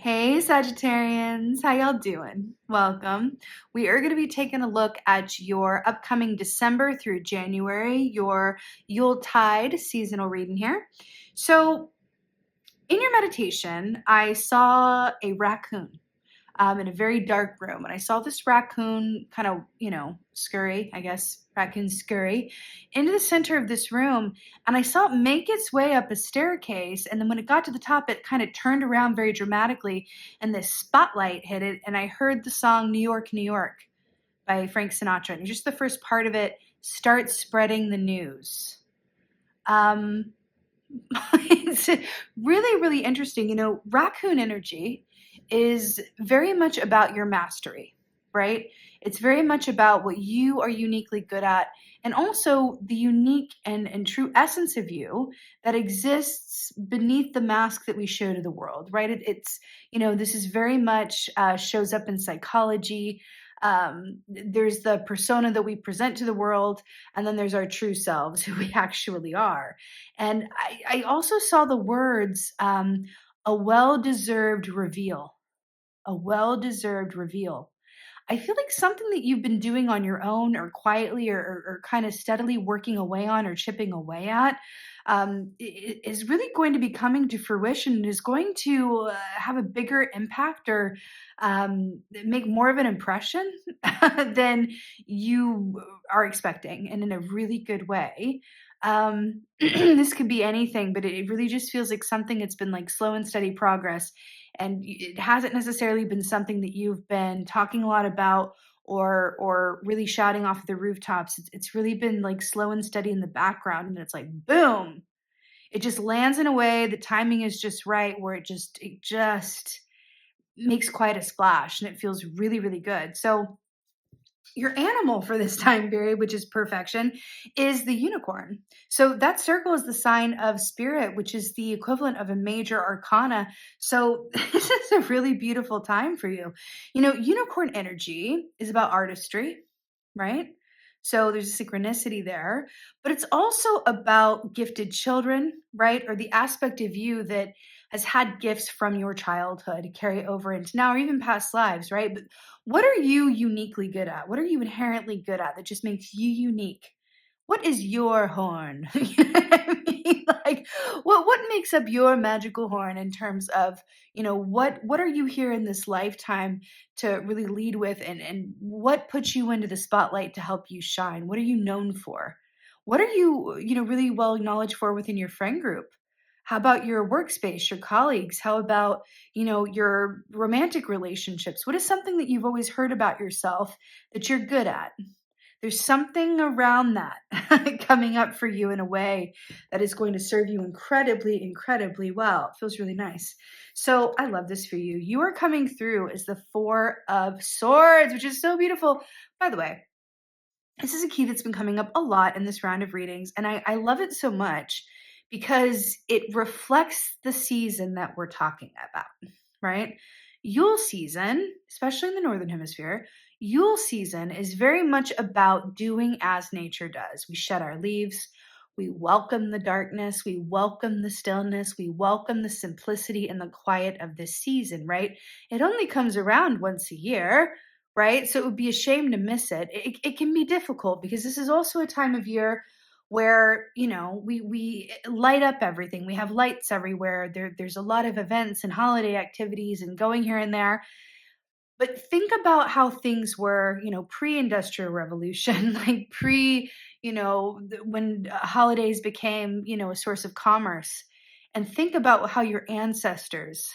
Hey Sagittarians, how y'all doing? Welcome. We are going to be taking a look at your upcoming December through January, your Yuletide seasonal reading here. So, in your meditation, I saw a raccoon in a very dark room. And I saw this raccoon kind of, scurry, I guess, raccoon scurry into the center of this room. And I saw it make its way up a staircase. And then when it got to the top, it kind of turned around very dramatically and this spotlight hit it. And I heard the song New York, New York by Frank Sinatra. And just the first part of it, start spreading the news. It's really, really interesting. Raccoon energy is very much about your mastery, right? It's very much about what you are uniquely good at and also the unique and true essence of you that exists beneath the mask that we show to the world, right? This is very much shows up in psychology. There's the persona that we present to the world, and then there's our true selves, who we actually are. And I also saw the words, a well-deserved reveal, a well-deserved reveal. I feel like something that you've been doing on your own or quietly or kind of steadily working away on or chipping away at is really going to be coming to fruition and is going to have a bigger impact or make more of an impression than you are expecting and in a really good way. This could be anything, but it really just feels like something that's been like slow and steady progress. And it hasn't necessarily been something that you've been talking a lot about or really shouting off the rooftops. It's really been like slow and steady in the background. And it's like, boom, it just lands in a way. The timing is just right where it just makes quite a splash and it feels really, really good. So your animal for this time period, which is perfection, is the unicorn. So that circle is the sign of spirit, which is the equivalent of a major arcana. So this is a really beautiful time for you. Unicorn energy is about artistry, right? So there's a synchronicity there, but it's also about gifted children, right? Or the aspect of you that has had gifts from your childhood carry over into now or even past lives, right? But what are you uniquely good at? What are you inherently good at that just makes you unique? What is your horn? You know what I mean? Like, what makes up your magical horn in terms of, what are you here in this lifetime to really lead with, and what puts you into the spotlight to help you shine? What are you known for? What are you, really well acknowledged for within your friend group? How about your workspace, your colleagues? How about, your romantic relationships? What is something that you've always heard about yourself that you're good at? There's something around that coming up for you in a way that is going to serve you incredibly, incredibly well. It feels really nice. So I love this for you. You are coming through as the Four of Swords, which is so beautiful. By the way, this is a key that's been coming up a lot in this round of readings, and I love it so much because it reflects the season that we're talking about, right? Yule season, especially in the Northern Hemisphere, Yule season is very much about doing as nature does. We shed our leaves, we welcome the darkness, we welcome the stillness, we welcome the simplicity and the quiet of this season, right? It only comes around once a year, right? So it would be a shame to miss it. It can be difficult because this is also a time of year where we light up everything. We have lights everywhere. There's a lot of events and holiday activities and going here and there. But think about how things were, pre-industrial revolution, like when holidays became, a source of commerce. And think about how your ancestors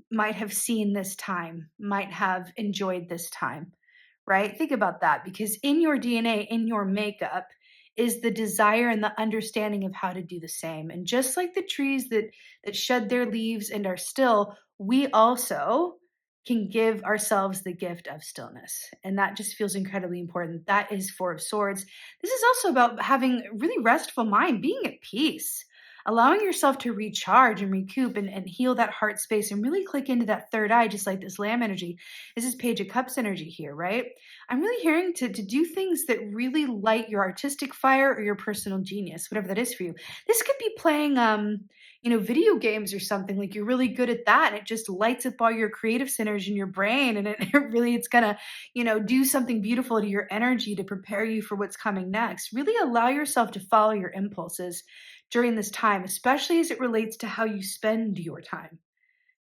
might have seen this time, might have enjoyed this time, right? Think about that because in your DNA, in your makeup, is the desire and the understanding of how to do the same. And just like the trees that shed their leaves and are still, we also can give ourselves the gift of stillness. And that just feels incredibly important. That is Four of Swords. This is also about having a really restful mind, being at peace, allowing yourself to recharge and recoup and heal that heart space and really click into that third eye, just like this lamb energy. This is Page of Cups energy here, right? I'm really hearing to do things that really light your artistic fire or your personal genius, whatever that is for you. This could be playing, video games or something. Like you're really good at that, and it just lights up all your creative centers in your brain, and it's gonna, do something beautiful to your energy to prepare you for what's coming next. Really allow yourself to follow your impulses during this time, especially as it relates to how you spend your time.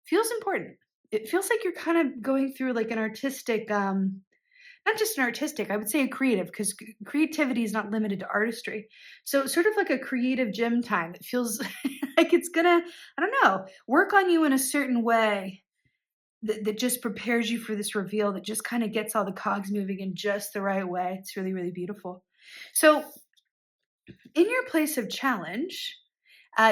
Feels important. It feels like you're kind of going through like an artistic, not just an artistic, I would say a creative, because creativity is not limited to artistry. So sort of like a creative gym time that feels like it's gonna, I don't know, work on you in a certain way that just prepares you for this reveal, that just kind of gets all the cogs moving in just the right way. It's really, really beautiful. So in your place of challenge,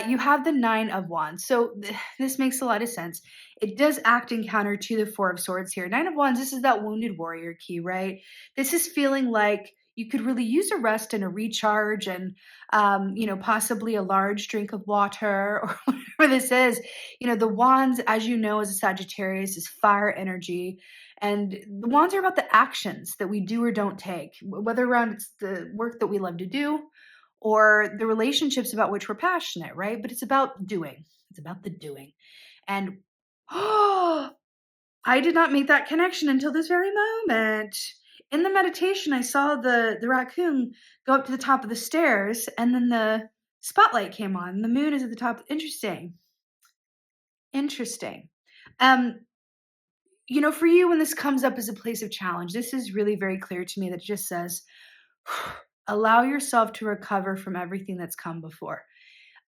you have the Nine of Wands. So this makes a lot of sense. It does act in counter to the Four of Swords here. Nine of Wands, this is that wounded warrior key, right? This is feeling like you could really use a rest and a recharge and, possibly a large drink of water or whatever this is. The Wands, as you know, as a Sagittarius, is fire energy. And the Wands are about the actions that we do or don't take, whether around it's the work that we love to do or the relationships about which we're passionate, right? But it's about doing. It's about the doing. And oh, I did not make that connection until this very moment. In the meditation, I saw the raccoon go up to the top of the stairs, and then the spotlight came on. The moon is at the top. Interesting. Interesting. Um, for you, when this comes up as a place of challenge, this is really very clear to me that it just says, allow yourself to recover from everything that's come before.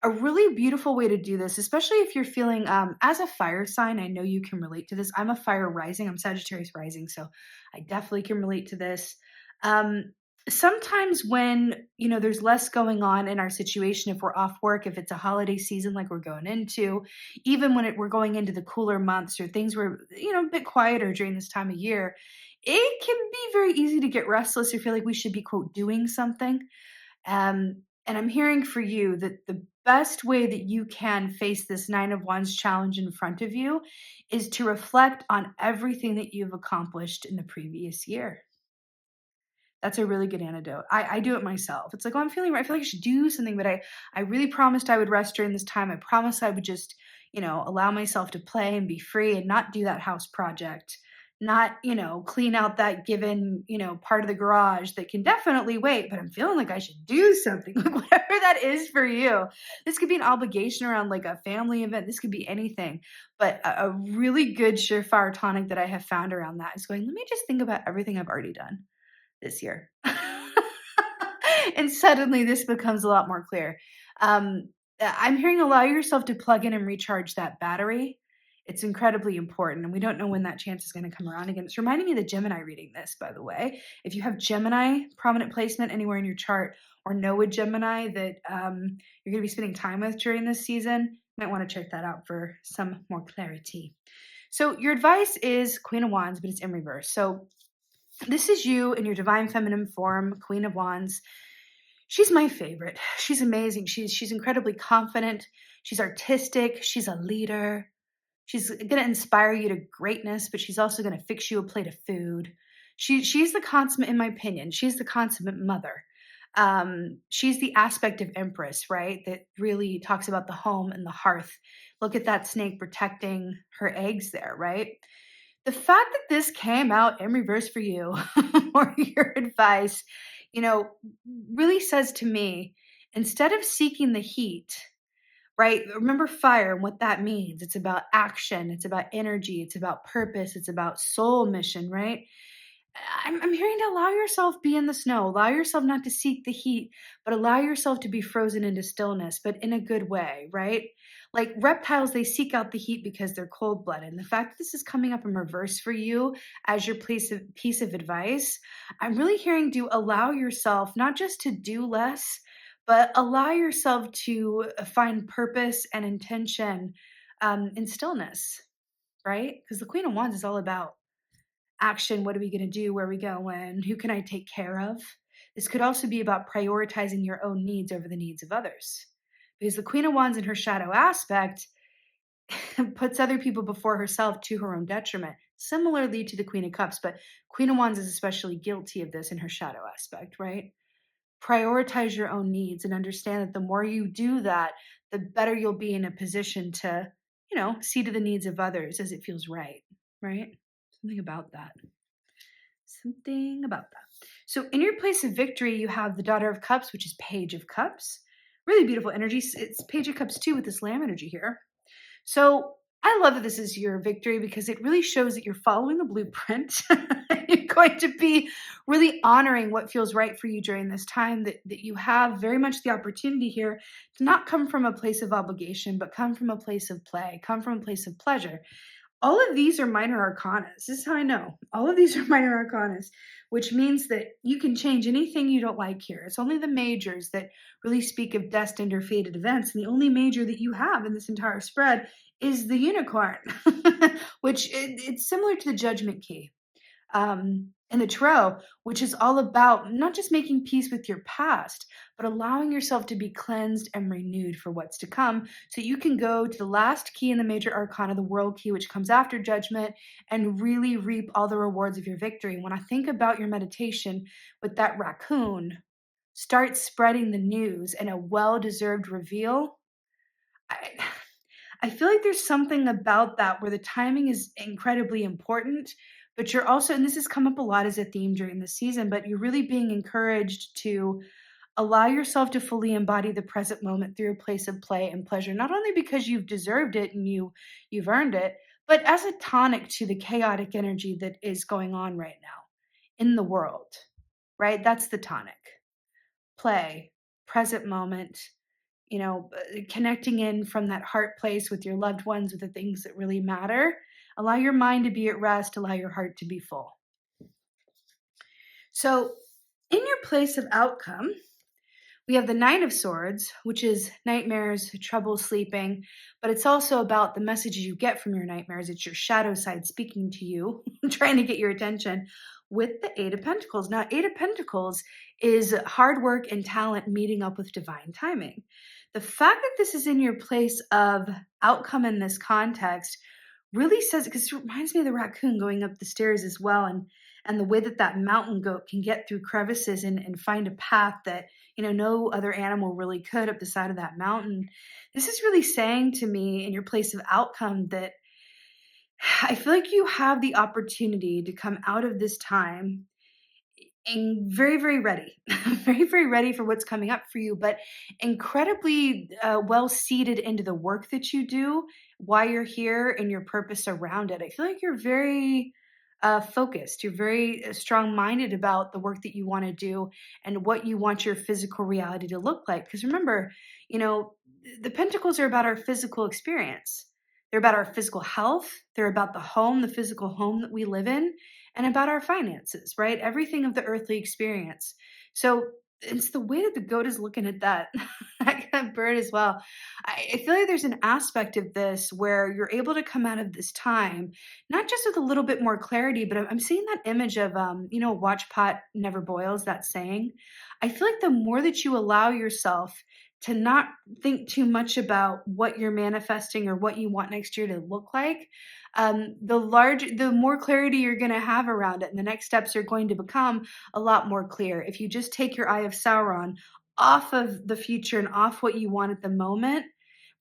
A really beautiful way to do this, especially if you're feeling, as a fire sign, I know you can relate to this. I'm a fire rising, I'm Sagittarius rising, so I definitely can relate to this. Um, Sometimes when, there's less going on in our situation, if we're off work, if it's a holiday season like we're going into, even when we're going into the cooler months or things were, a bit quieter during this time of year, it can be very easy to get restless or feel like we should be, quote, doing something. And I'm hearing for you that the best way that you can face this Nine of Wands challenge in front of you is to reflect on everything that you've accomplished in the previous year. That's a really good antidote. I do it myself. It's like, oh, I'm feeling right. I feel like I should do something, but I really promised I would rest during this time. I promised I would just, allow myself to play and be free and not do that house project, not, clean out that given, part of the garage that can definitely wait, but I'm feeling like I should do something, like whatever that is for you. This could be an obligation around like a family event. This could be anything, but a really good surefire tonic that I have found around that is going, let me just think about everything I've already done this year. And suddenly this becomes a lot more clear. I'm hearing allow yourself to plug in and recharge that battery. It's incredibly important, and we don't know when that chance is going to come around again. It's reminding me of the Gemini reading this, by the way. If you have Gemini prominent placement anywhere in your chart or know a Gemini that you're going to be spending time with during this season, you might want to check that out for some more clarity. So your advice is Queen of Wands, but it's in reverse. So this is you in your divine feminine form, Queen of Wands. She's my favorite. She's amazing. She's incredibly confident. She's artistic. She's a leader. She's going to inspire you to greatness, but she's also going to fix you a plate of food. She's the consummate, in my opinion. She's the consummate mother. She's the aspect of Empress, right? That really talks about the home and the hearth. Look at that snake protecting her eggs there, right? The fact that this came out in reverse for you or your advice, really says to me, instead of seeking the heat, right? Remember fire and what that means. It's about action, it's about energy, it's about purpose, it's about soul mission, right? I'm hearing to allow yourself be in the snow, allow yourself not to seek the heat, but allow yourself to be frozen into stillness, but in a good way, right? Like reptiles, they seek out the heat because they're cold-blooded. And the fact that this is coming up in reverse for you as your piece of advice, I'm really hearing to allow yourself not just to do less, but allow yourself to find purpose and intention in stillness, right? Because the Queen of Wands is all about action. What are we going to do? Where are we going? Who can I take care of? This could also be about prioritizing your own needs over the needs of others. Because the Queen of Wands in her shadow aspect puts other people before herself to her own detriment. similarly to the Queen of Cups, but Queen of Wands is especially guilty of this in her shadow aspect, right? Prioritize your own needs and understand that the more you do that, the better you'll be in a position to, see to the needs of others as it feels right, right? Something about that. Something about that. So in your place of victory, you have the Daughter of Cups, which is Page of Cups. Really beautiful energy. It's Page of Cups too with this lamb energy here. So I love that this is your victory because it really shows that you're following the blueprint. You're going to be really honoring what feels right for you during this time, that you have very much the opportunity here to not come from a place of obligation, but come from a place of play, come from a place of pleasure. All of these are minor arcanas. This is how I know. All of these are minor arcanas, which means that you can change anything you don't like here. It's only the majors that really speak of destined or fated events. And the only major that you have in this entire spread is the unicorn, which it's similar to the judgment key in the tarot, which is all about not just making peace with your past, but allowing yourself to be cleansed and renewed for what's to come. So you can go to the last key in the major arcana, the world key, which comes after judgment, and really reap all the rewards of your victory. When I think about your meditation with that raccoon, start spreading the news and a well-deserved reveal. I feel like there's something about that where the timing is incredibly important, but you're also, and this has come up a lot as a theme during the season, but you're really being encouraged to allow yourself to fully embody the present moment through a place of play and pleasure, not only because you've deserved it and you've earned it, but as a tonic to the chaotic energy that is going on right now in the world, right? That's the tonic. Play, present moment, connecting in from that heart place with your loved ones, with the things that really matter. Allow your mind to be at rest, allow your heart to be full. So, in your place of outcome, we have the Nine of Swords, which is nightmares, trouble sleeping, but it's also about the messages you get from your nightmares. It's your shadow side speaking to you, trying to get your attention with the Eight of Pentacles. Now, Eight of Pentacles is hard work and talent meeting up with divine timing. The fact that this is in your place of outcome in this context really says, because it reminds me of the raccoon going up the stairs as well, and the way that mountain goat can get through crevices and find a path that no other animal really could up the side of that mountain. This is really saying to me in your place of outcome that I feel like you have the opportunity to come out of this time and very, very ready, very, very ready for what's coming up for you, but incredibly well seated into the work that you do, why you're here, and your purpose around it. I feel like you're very focused. You're very strong-minded about the work that you want to do and what you want your physical reality to look like. Because remember, the pentacles are about our physical experience. They're about our physical health. They're about the home, the physical home that we live in, and about our finances, right? Everything of the earthly experience. So it's the way that the goat is looking at that, that kind of bird as well. I feel like there's an aspect of this where you're able to come out of this time, not just with a little bit more clarity, but I'm seeing that image of, watch pot never boils, that saying. I feel like the more that you allow yourself to not think too much about what you're manifesting or what you want next year to look like, the more clarity you're going to have around it, and the next steps are going to become a lot more clear. If you just take your eye of Sauron off of the future and off what you want at the moment,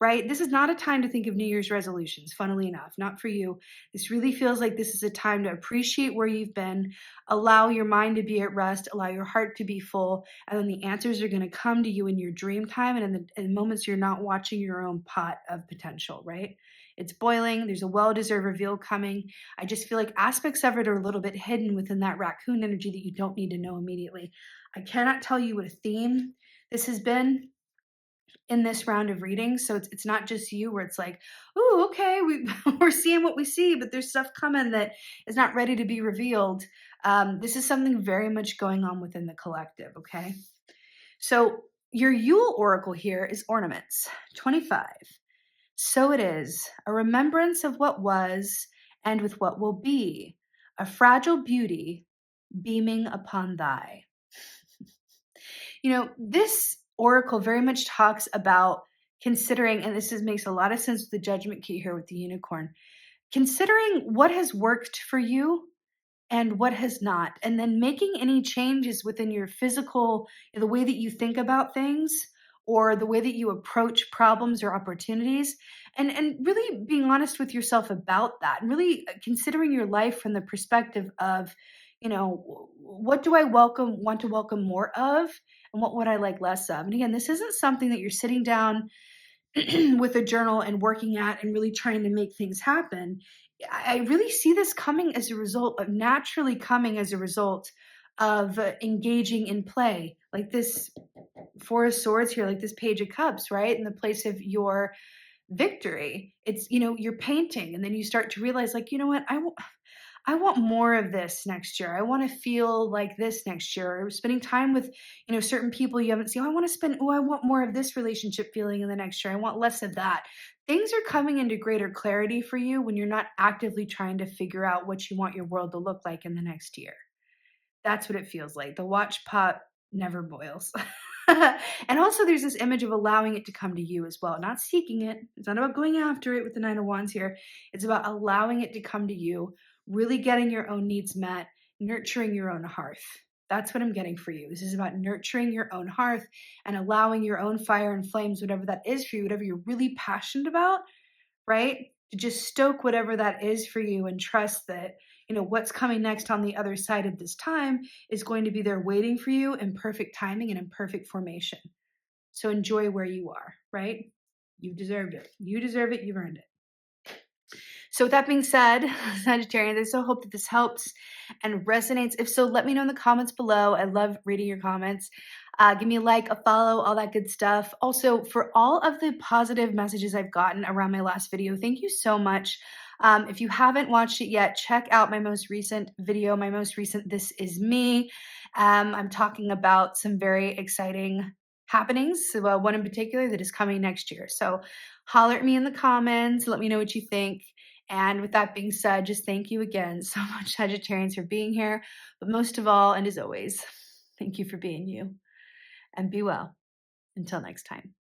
right? This is not a time to think of New Year's resolutions, funnily enough, not for you. This really feels like this is a time to appreciate where you've been, allow your mind to be at rest, allow your heart to be full, and then the answers are going to come to you in your dream time and in the moments you're not watching your own pot of potential, right? It's boiling. There's a well-deserved reveal coming. I just feel like aspects of it are a little bit hidden within that raccoon energy that you don't need to know immediately. I cannot tell you what a theme this has been in this round of readings. So it's not just you where it's like, oh, okay, we're seeing what we see, but there's stuff coming that is not ready to be revealed. This is something very much going on within the collective, okay? So your Yule oracle here is ornaments, 25. So it is, a remembrance of what was and with what will be, a fragile beauty beaming upon thy. This oracle very much talks about considering, and makes a lot of sense with the judgment key here with the unicorn, considering what has worked for you and what has not, and then making any changes within your physical, the way that you think about things or the way that you approach problems or opportunities, and really being honest with yourself about that, and really considering your life from the perspective of, what do I want to welcome more of, and what would I like less of. And again, this isn't something that you're sitting down with a journal and working at and really trying to make things happen. I really see this coming as a result of naturally coming as a result of engaging in play, like this Four of Swords here, like this Page of Cups, right? In the place of your victory. It's, you're painting and then you start to realize, like, you know what? I want more of this next year. I want to feel like this next year. Or spending time with, certain people you haven't seen. I want more of this relationship feeling in the next year. I want less of that. Things are coming into greater clarity for you when you're not actively trying to figure out what you want your world to look like in the next year. That's what it feels like. The watch pot never boils. And also there's this image of allowing it to come to you as well, not seeking it. It's not about going after it with the Nine of Wands here. It's about allowing it to come to you, really getting your own needs met, nurturing your own hearth. That's what I'm getting for you. This is about nurturing your own hearth and allowing your own fire and flames, whatever that is for you, whatever you're really passionate about, right? To just stoke whatever that is for you and trust that, what's coming next on the other side of this time is going to be there waiting for you in perfect timing and in perfect formation. So enjoy where you are, right? You deserved it. You deserve it. You've earned it. So with that being said, Sagittarians, I so hope that this helps and resonates. If so, let me know in the comments below. I love reading your comments. Give me a like, a follow, all that good stuff. Also, for all of the positive messages I've gotten around my last video, thank you so much. If you haven't watched it yet, check out my most recent video, my most recent This Is Me. I'm talking about some very exciting happenings, one in particular that is coming next year. So holler at me in the comments, let me know what you think. And with that being said, just thank you again so much, Sagittarians, for being here. But most of all, and as always, thank you for being you. And be well. Until next time.